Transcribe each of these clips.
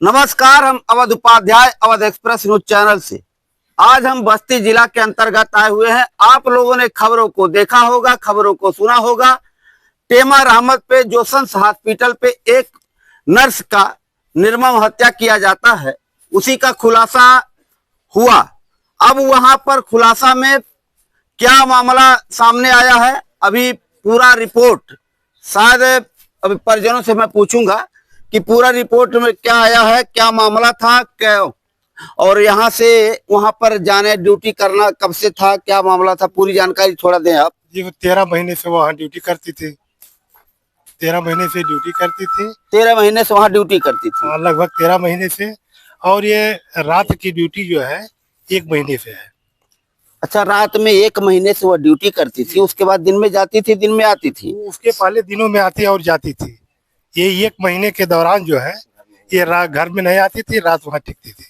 नमस्कार, हम Awadh Upadhyay Awadh express news channel से आज हम बस्ती जिला के अंतर्गत आए हुए हैं। आप लोगों ने खबरों को देखा होगा, खबरों को सुना होगा। टेमर अहमद पे जोसंस हॉस्पिटल पे एक नर्स का निर्मम हत्या किया जाता है, उसी का खुलासा हुआ। अब वहां पर खुलासा में क्या मामला सामने आया है, अभी पूरा रिपोर्ट शायद अभी परिजनों से मैं पूछूंगा कि पूरा रिपोर्ट में क्या आया है, क्या मामला था, क्या और यहाँ से वहां पर जाने ड्यूटी करना कब से था, क्या मामला था, पूरी जानकारी थोड़ा दें आप। जी वो 13 महीने से वहाँ ड्यूटी करती थी। 13 महीने से ड्यूटी करती थी। 13 महीने से वहां ड्यूटी करती थी। लगभग 13 महीने से। और ये रात की ड्यूटी जो है 1 महीने से है। अच्छा, रात में 1 महीने से वह ड्यूटी करती थी, उसके बाद दिन में जाती थी, दिन में आती थी। उसके पहले दिनों में आती और जाती थी। ये 1 महीने के दौरान जो है ये घर में नहीं आती थी, रात वहाँ टिकती थी।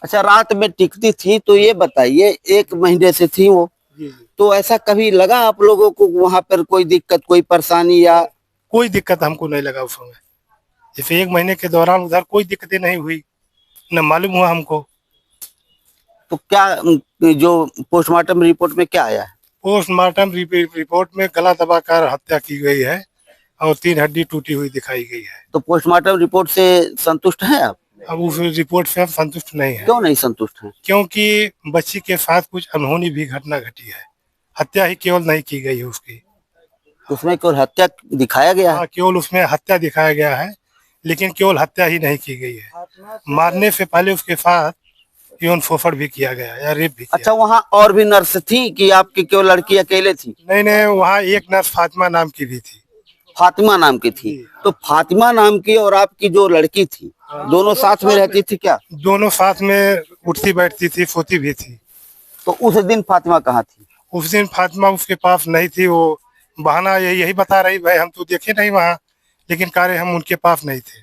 अच्छा, रात में टिकती थी। तो ये बताइए, 1 महीने से थी वो, तो ऐसा कभी लगा आप लोगों को वहां पर कोई दिक्कत, कोई परेशानी या? कोई दिक्कत हमको नहीं लगा उस समय। जैसे 1 महीने के दौरान उधर कोई दिक्कतें नहीं हुई, न मालूम हुआ हमको। तो क्या जो पोस्टमार्टम रिपोर्ट में क्या आया है? पोस्टमार्टम रिपोर्ट में गला दबाकर हत्या की गई है और 3 हड्डी टूटी हुई दिखाई गई है। तो पोस्टमार्टम रिपोर्ट से संतुष्ट हैं आप? अब उस रिपोर्ट से हम संतुष्ट नहीं है। क्यों नहीं संतुष्ट हैं? क्योंकि बच्ची के साथ कुछ अनहोनी भी घटना घटी है। हत्या ही केवल नहीं की गई है उसकी। उसमें केवल हत्या दिखाया गया है? हाँ, केवल उसमें हत्या दिखाया गया है, लेकिन केवल हत्या ही नहीं की गई है। मारने से पहले उसके साथ यौन शोषण भी किया गया या रेप भी किया। अच्छा, वहाँ और भी नर्स थी कि आपकी केवल लड़की अकेले थी? नहीं नहीं, वहाँ एक नर्स फातिमा नाम की भी थी। फातिमा नाम की थी? तो फातिमा नाम की और आपकी जो लड़की थी, दोनों साथ में रहती थी क्या? दोनों साथ में उठती बैठती थी, सोती भी थी। तो उस दिन फातिमा कहाँ थी? उस दिन फातिमा उसके पास नहीं थी। वो बहाना यही बता रही, भाई हम तो देखे नहीं वहाँ, लेकिन कार्य हम उनके पास नहीं थे।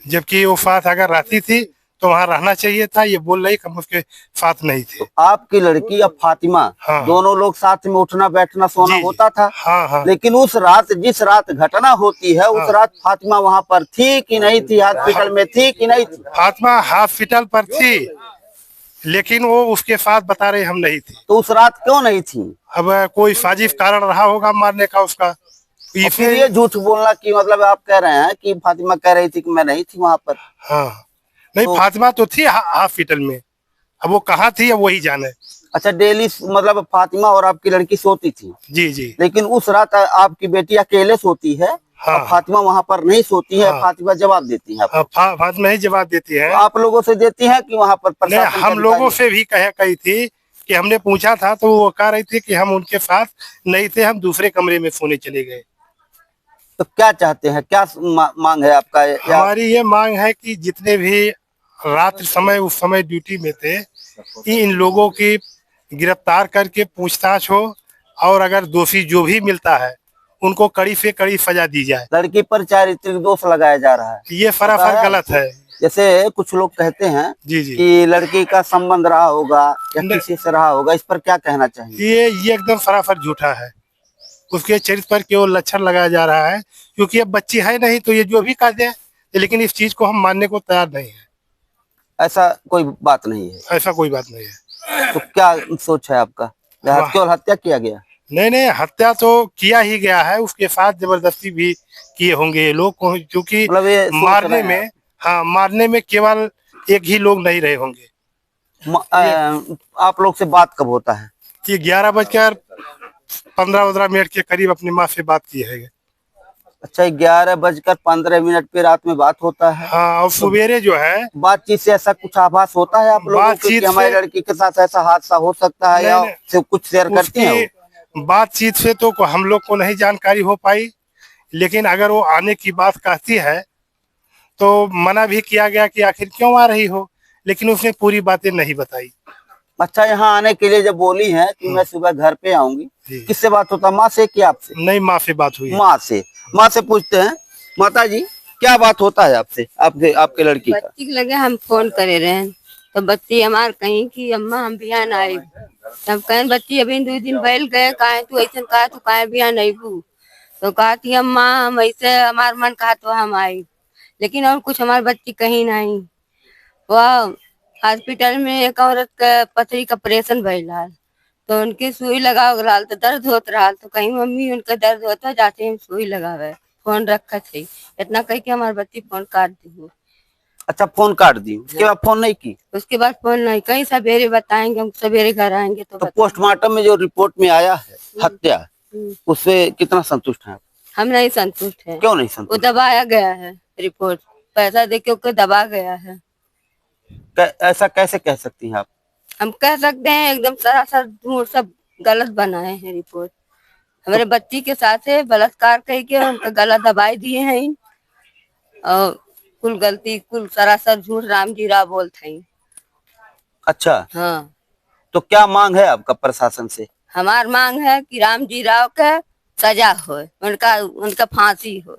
जबकि वो साथ अगर रहती थी तो वहाँ रहना चाहिए था। ये बोल रही कि हम उसके साथ नहीं थे। तो आपकी लड़की और फातिमा, हाँ, दोनों लोग साथ में उठना बैठना सोना होता था? हाँ हाँ। लेकिन उस रात, जिस रात घटना होती है, उस रात फातिमा वहाँ पर थी कि नहीं थी? हॉस्पिटल में थी कि नहीं थी? फातिमा हॉस्पिटल पर थी, लेकिन वो उसके साथ बता रहे हम नहीं थे। तो उस रात क्यों नहीं थी? अब कोई साजिश कारण रहा होगा मारने का उसका। फिर ये झूठ बोलना की मतलब आप कह रहे हैं कि फातिमा कह रही थी कि मैं नहीं थी वहाँ पर? हाँ, नहीं तो फातिमा तो थी हॉस्पिटल में। अब वो कहाँ थी अब वही जाने। अच्छा, डेली मतलब फातिमा और आपकी लड़की सोती थी? जी जी। लेकिन उस रात आपकी बेटी अकेले सोती है? हाँ, और फातिमा वहाँ पर नहीं सोती है? हाँ, फातिमा जवाब देती है? फातिमा ही जवाब देती है। तो आप लोगों से देती है कि वहाँ पर प्रशासन? हम लोगों से भी कही थी कि हमने पूछा था, तो वो कह रही थी कि हम उनके साथ नहीं थे, हम दूसरे कमरे में सोने चले गए। तो क्या चाहते हैं, क्या मांग है आपका? हमारी ये मांग है कि जितने भी रात समय उस समय ड्यूटी में थे, इन लोगों की गिरफ्तार करके पूछताछ हो, और अगर दोषी जो भी मिलता है उनको कड़ी से कड़ी सजा दी जाए। लड़की पर चारित्रिक दोष लगाया जा रहा है, ये सरासर गलत है। जैसे कुछ लोग कहते हैं जी जी, कि लड़की का संबंध रहा होगा या किसी से रहा होगा, इस पर क्या कहना चाहिए? ये एकदम सरासर झूठा है। उसके चरित्र पर केवल लक्षण लगाया जा रहा है, क्योंकि अब बच्ची है नहीं तो ये जो भी कह दे, लेकिन इस चीज को हम मानने को तैयार नहीं है। ऐसा कोई बात नहीं है? ऐसा कोई बात नहीं है। तो क्या सोच है आपका? केवल हत्या किया गया? नहीं नहीं, हत्या तो किया ही गया है, उसके साथ जबरदस्ती भी किए होंगे ये लोग, क्योंकि मतलब मारने में, हाँ, मारने में केवल एक ही लोग नहीं रहे होंगे। आप लोग से बात कब होता है? कि 11:15 के करीब अपनी माँ से बात की है। अच्छा, 11:15 पे रात में बात होता है? हाँ, और सवेरे जो है बातचीत से ऐसा कुछ आभास होता है आप लोगों को कि हमारी लड़की के साथ ऐसा हादसा हो सकता है, या सिर्फ कुछ शेयर करते हैं? बातचीत से तो हम लोग को नहीं जानकारी हो पाई, लेकिन अगर वो आने की बात कहती है तो मना भी किया गया कि आखिर क्यों आ रही हो, लेकिन उसने पूरी बातें नहीं बताई। अच्छा, यहाँ आने के लिए जब बोली है कि मैं सुबह घर पे आऊंगी, किससे बात होता? माँ से कि आपसे? नहीं, माँ से बात हुई। माँ से? माँ से पूछते हैं, माता जी क्या बात होता है आपसे, आपके लड़की का? बच्ची के लगे हम फोन करे रहे, तो बच्ची हमार कहीं की अम्मा हम बिहान आई। तब कहें बच्ची अभी 2 दिन बैल गए, कहे तू ऐसा कहा, तू कहे बिहान आई बू? तो कहा थी अम्मा हम ऐसे, हमार मन कहा तो हम आई। लेकिन और कुछ हमारी बच्ची कहीं नहीं। वह हॉस्पिटल में एक औरत का पथरी का ऑपरेशन भइल रहा, तो उनकी सुई लगाव रहा तो दर्द होत रहा, तो कहीं मम्मी उनका दर्द होता जाते हम सुई लगावे, फोन रखा थे, इतना कह के हमारी बच्ची फोन काट दी। अच्छा, फोन काट दी, उसके बाद फोन नहीं की? उसके बाद फोन नहीं, कहीं सवेरे बताएंगे, हम सवेरे घर आएंगे तो पोस्टमार्टम में जो रिपोर्ट में आया है हत्या, उससे कितना संतुष्ट हैं आप? हम नहीं संतुष्ट है। क्यों नहीं वो संतुष्ट? दबाया गया है, रिपोर्ट पैसा दे के उसको दबा गया है। ऐसा कैसे कह सकती हैं आप? हम कह सकते हैं एकदम सरासर झूठ, सब गलत बनाए हैं रिपोर्ट। हमारे बच्ची के साथ है बलात्कार कह के उनका गला दबाई दिए हैं, और कुल गलती कुल सरासर झूठ राम जी राव बोलते हैं। अच्छा, हाँ, तो क्या मांग है आपका प्रशासन से? हमार मांग है कि राम जी राव का सजा हो, उनका फांसी हो।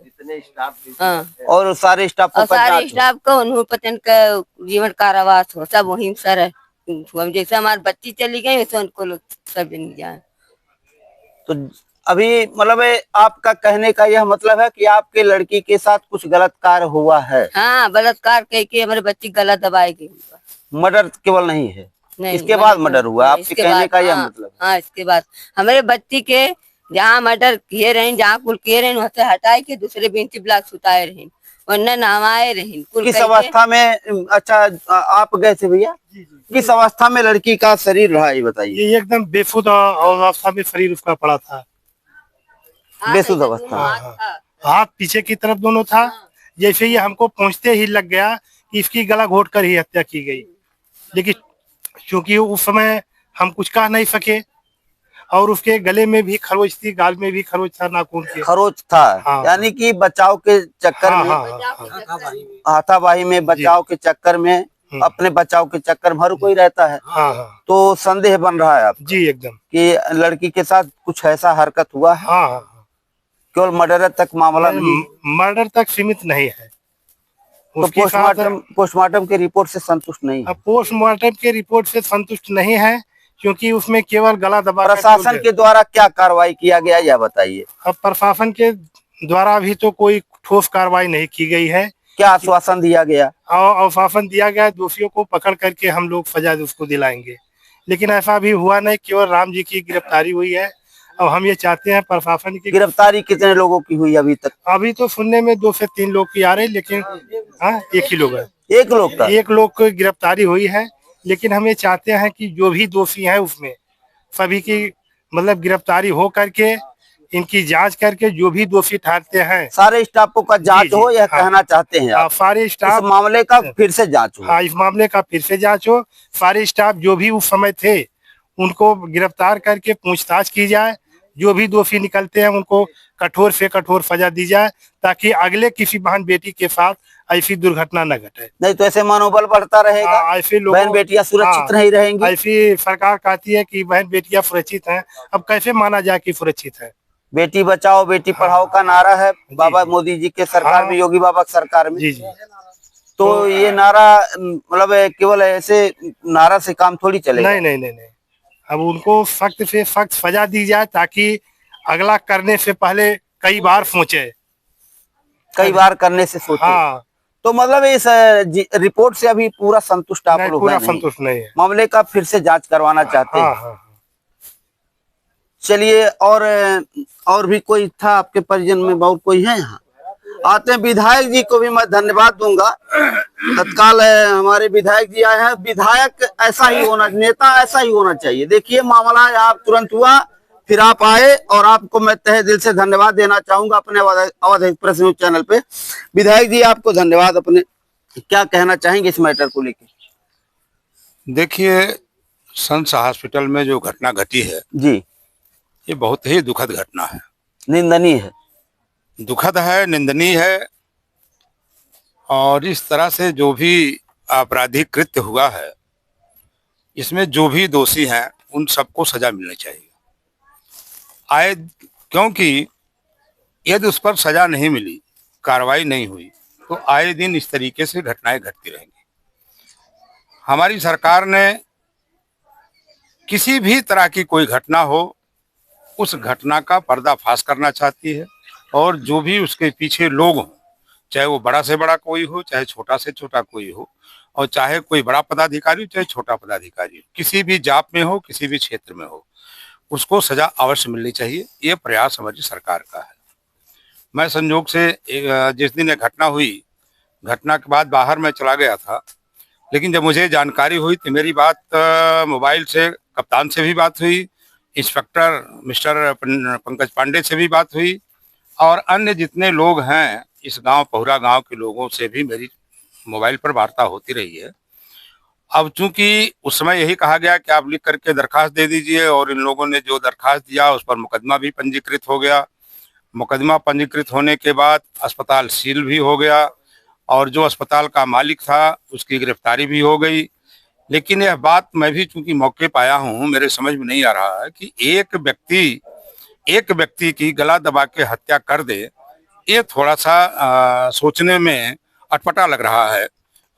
हाँ, और सारे स्टाफ को, और सारे स्टाफ को उन्होंने का जीवन कारावास हो, सब वहीं सर हम जैसे हमारी बच्ची चली गई वैसे उनको लोग सब नहीं जाए। तो अभी मतलब आपका कहने का यह मतलब है कि आपके लड़की के साथ कुछ गलत कार्य हुआ है? हाँ, बलात्कार कह के हमारे बच्ची गला दबाई गई। मर्डर केवल नहीं है, नहीं, इसके बाद मर्डर हुआ, आपके कहने का यह मतलब? हाँ, इसके बाद हमारे बच्ची के जहाँ मर्डर किए रहे, जहाँ कुल किए रहे वहाँ से हटाए के दूसरे बेंची ब्लॉक सुताए रहे, वरना नहवाए रहे। किस अवस्था में? अच्छा, आप गए थे भैया, किस अवस्था में लड़की का शरीर रहा ये बताइए? ये एकदम बेसुध अवस्था में शरीर उसका पड़ा था, बेसुध अवस्था। हाथ पीछे की तरफ दोनों था। जैसे ये हमको पहुंचते ही लग गया कि इसकी गला घोट कर ही हत्या की गई, लेकिन क्योंकि उस समय हम कुछ कह नहीं सके, और उसके गले में भी खरोच थी, गाल में भी खरोच था, नाखून के खरोच था। हाँ, यानी कि बचाव के चक्कर में, हाथापाई में, बचाव के चक्कर में, अपने बचाव के चक्कर में हर कोई रहता है। तो संदेह बन रहा है आप जी एकदम कि लड़की के साथ कुछ ऐसा हरकत हुआ है? हाँ, केवल मर्डर तक मामला नहीं, मर्डर तक सीमित नहीं है। तो पोस्टमार्टम के रिपोर्ट से संतुष्ट नहीं है? पोस्टमार्टम के रिपोर्ट से संतुष्ट नहीं है, क्योंकि उसमें केवल गला दबा। प्रशासन के द्वारा क्या कार्रवाई किया गया यह बताइए? अब प्रशासन के द्वारा अभी तो कोई ठोस कार्रवाई नहीं की गई है। क्या आश्वासन दिया गया? आश्वासन दिया गया, दोषियों को पकड़ करके हम लोग सजा उसको दिलाएंगे, लेकिन ऐसा भी हुआ नहीं। केवल राम जी की गिरफ्तारी हुई है। अब हम ये चाहते हैं प्रशासन की गिरफ्तारी कितने लोगों की हुई अभी तक? अभी तो सुनने में 2 से 3 लोग की आ रही, लेकिन हाँ, एक ही लोग है। एक लोग को गिरफ्तारी हुई है, लेकिन हम ये चाहते हैं कि जो भी दोषी हैं उसमें सभी की मतलब गिरफ्तारी हो करके इनकी जांच करके जो भी दोषी ठहरते हैं, सारे स्टाफों का जांच हो, यह कहना चाहते हैं आप? सारे स्टाफ, इस मामले का फिर से जांच हो। हाँ, इस मामले का फिर से जांच हो। सारे स्टाफ जो भी उस समय थे उनको गिरफ्तार करके पूछताछ की जाए। जो भी दोषी निकलते हैं उनको कठोर से कठोर सजा दी जाए, ताकि अगले किसी बहन बेटी के साथ ऐसी दुर्घटना न घटे। नहीं तो ऐसे मनोबल बढ़ता रहेगा, ऐसे लोग बहन बेटियां सुरक्षित नहीं रहेंगी। ऐसी सरकार कहती है कि बहन बेटियां सुरक्षित हैं, अब कैसे माना जाए कि सुरक्षित है? बेटी बचाओ बेटी पढ़ाओ का नारा है बाबा मोदी जी के सरकार में, योगी बाबा सरकार में। जी। तो ये नारा मतलब केवल ऐसे नारा से काम थोड़ी चलेगा। नहीं। अब उनको सख्त से सख्त सजा दी जाए, ताकि अगला करने से पहले कई बार सोचे, कई बार करने से सोचे। हाँ। तो मतलब इस रिपोर्ट से अभी पूरा संतुष्ट आप लोग? पूरा संतुष्ट नहीं है। मामले का फिर से जांच करवाना चाहते हैं? हाँ। चलिए, और भी कोई था आपके परिजन में? और कोई है यहाँ? आते हैं, विधायक जी को भी मैं धन्यवाद दूंगा। तत्काल हमारे विधायक जी आए हैं। विधायक ऐसा ही होना, नेता ऐसा ही होना चाहिए। देखिए मामला आप तुरंत हुआ, फिर आप आए, और आपको मैं तहे दिल से धन्यवाद देना चाहूंगा अपने अवध एक्सप्रेस न्यूज चैनल पे। विधायक जी आपको धन्यवाद। अपने क्या कहना चाहेंगे इस मैटर को लेकर? देखिए, संस हॉस्पिटल में जो घटना घटी है जी, ये बहुत ही दुखद घटना है, निंदनीय है। दुखद है, निंदनीय है। और इस तरह से जो भी आपराधिक कृत्य हुआ है, इसमें जो भी दोषी हैं उन सबको सजा मिलनी चाहिए। क्योंकि यदि उस पर सजा नहीं मिली, कार्रवाई नहीं हुई, तो आए दिन इस तरीके से घटनाएं घटती रहेंगी। हमारी सरकार ने किसी भी तरह की कोई घटना हो, उस घटना का पर्दाफाश करना चाहती है, और जो भी उसके पीछे लोग हों, चाहे वो बड़ा से बड़ा कोई हो, चाहे छोटा से छोटा कोई हो, और चाहे कोई बड़ा पदाधिकारी हो, चाहे छोटा पदाधिकारी हो, किसी भी जाप में हो, किसी भी क्षेत्र में हो, उसको सजा अवश्य मिलनी चाहिए। ये प्रयास हमारी सरकार का है। मैं संयोग से जिस दिन ये घटना हुई, घटना के बाद बाहर मैं चला गया था, लेकिन जब मुझे जानकारी हुई तो मेरी बात मोबाइल से कप्तान से भी बात हुई, इंस्पेक्टर मिस्टर पंकज पांडे से भी बात हुई, और अन्य जितने लोग हैं इस गांव पहुरा गांव के लोगों से भी मेरी मोबाइल पर वार्ता होती रही है। अब चूंकि उस समय यही कहा गया कि आप लिख करके दरखास्त दे दीजिए, और इन लोगों ने जो दरखास्त दिया उस पर मुकदमा भी पंजीकृत हो गया। मुकदमा पंजीकृत होने के बाद अस्पताल सील भी हो गया, और जो अस्पताल का मालिक था उसकी गिरफ्तारी भी हो गई। लेकिन यह बात मैं भी चूंकि मौके पर आया हूँ, मेरे समझ में नहीं आ रहा है कि एक व्यक्ति की गला दबा के हत्या कर दे, ये थोड़ा सा सोचने में अटपटा लग रहा है।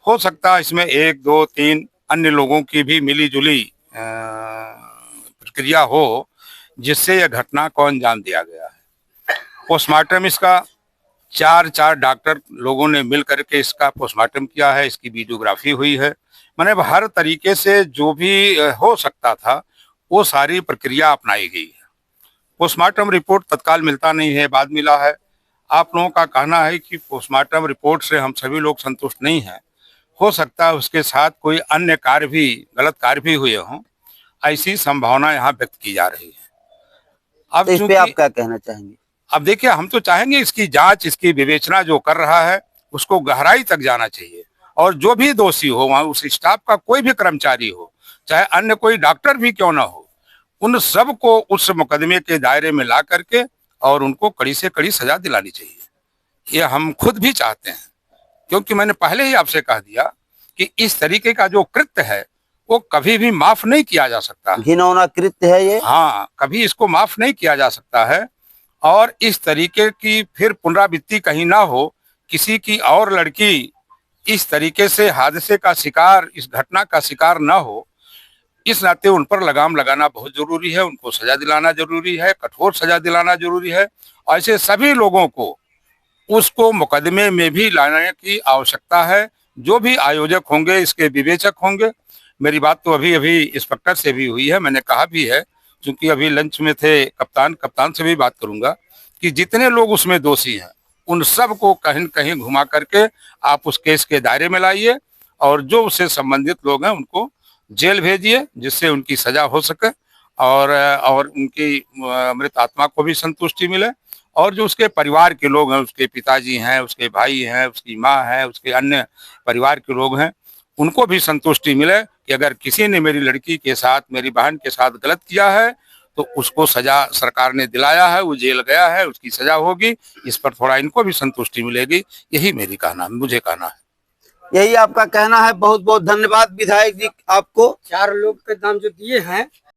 हो सकता है इसमें 1, 2, 3 अन्य लोगों की भी मिली जुली प्रक्रिया हो, जिससे यह घटना को अंजाम दिया गया है। पोस्टमार्टम इसका 4 डॉक्टर लोगों ने मिल करके इसका पोस्टमार्टम किया है, इसकी वीडियोग्राफी हुई है। मैंने हर तरीके से जो भी हो सकता था वो सारी प्रक्रिया अपनाई गई है। पोस्टमार्टम रिपोर्ट तत्काल मिलता नहीं है, बाद मिला है। आप लोगों का कहना है कि पोस्टमार्टम रिपोर्ट से हम सभी लोग संतुष्ट नहीं हैं, हो सकता है उसके साथ कोई अन्य कार्य भी, गलत कार्य भी हुए हों, ऐसी संभावना यहाँ व्यक्त की जा रही है। अब तो इस पे चूंकि आप क्या कहना चाहेंगे? अब देखिए, हम तो चाहेंगे इसकी जांच, इसकी विवेचना जो कर रहा है उसको गहराई तक जाना चाहिए, और जो भी दोषी हो, वहां उस स्टाफ का कोई भी कर्मचारी हो, चाहे अन्य कोई डॉक्टर भी क्यों ना हो, उन सब को उस मुकदमे के दायरे में ला करके और उनको कड़ी से कड़ी सजा दिलानी चाहिए। ये हम खुद भी चाहते हैं, क्योंकि मैंने पहले ही आपसे कह दिया कि इस तरीके का जो कृत्य है वो कभी भी माफ नहीं किया जा सकता। घिनौना कृत्य है ये। हाँ, कभी इसको माफ नहीं किया जा सकता है, और इस तरीके की फिर पुनरावृत्ति कहीं ना हो, किसी की और लड़की इस तरीके से हादसे का शिकार, इस घटना का शिकार ना हो, इस नाते उन पर लगाम लगाना बहुत जरूरी है। उनको सजा दिलाना जरूरी है, कठोर सजा दिलाना जरूरी है। ऐसे सभी लोगों को उसको मुकदमे में भी लाने की आवश्यकता है। जो भी आयोजक होंगे, इसके विवेचक होंगे। मेरी बात तो अभी इंस्पेक्टर से भी हुई है, मैंने कहा भी है, क्योंकि अभी लंच में थे कप्तान से भी बात करूंगा कि जितने लोग उसमें दोषी हैं उन सब को कहीं न कहीं घुमा करके आप उस केस के दायरे में लाइए, और जो उससे संबंधित लोग हैं उनको जेल भेजिए, जिससे उनकी सजा हो सके, और उनकी मृत आत्मा को भी संतुष्टि मिले, और जो उसके परिवार के लोग हैं, उसके पिताजी हैं, उसके भाई हैं, उसकी माँ है, उसके अन्य परिवार के लोग हैं, उनको भी संतुष्टि मिले कि अगर किसी ने मेरी लड़की के साथ, मेरी बहन के साथ गलत किया है तो उसको सजा सरकार ने दिलाया है, वो जेल गया है, उसकी सजा होगी। इस पर थोड़ा इनको भी संतुष्टि मिलेगी, यही मुझे कहना है। यही आपका कहना है। बहुत बहुत धन्यवाद विधायक जी आपको। 4 लोग के नाम जो दिए हैं